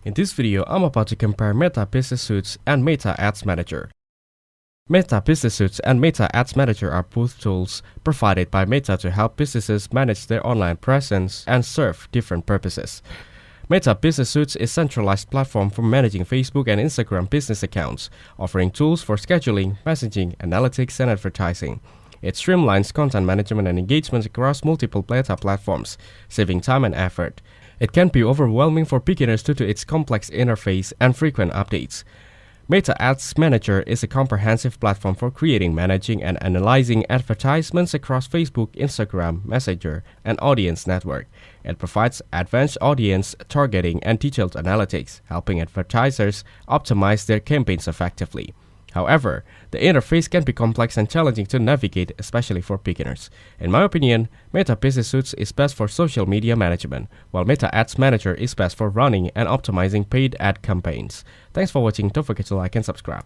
In this video, I'm about to compare Meta Business Suite and Meta Ads Manager. Meta Business Suite and Meta Ads Manager are both tools provided by Meta to help businesses manage their online presence and serve different purposes. Meta Business Suite is a centralized platform for managing Facebook and Instagram business accounts, offering tools for scheduling, messaging, analytics, and advertising. It streamlines content management and engagement across multiple Meta platforms, saving time and effort. It can be overwhelming for beginners due to its complex interface and frequent updates. Meta Ads Manager is a comprehensive platform for creating, managing, and analyzing advertisements across Facebook, Instagram, Messenger, and Audience Network. It provides advanced audience targeting and detailed analytics, helping advertisers optimize their campaigns effectively. However, the interface can be complex and challenging to navigate, especially for beginners. In my opinion, Meta Business Suite is best for social media management, while Meta Ads Manager is best for running and optimizing paid ad campaigns. Thanks for watching. Don't forget to like and subscribe.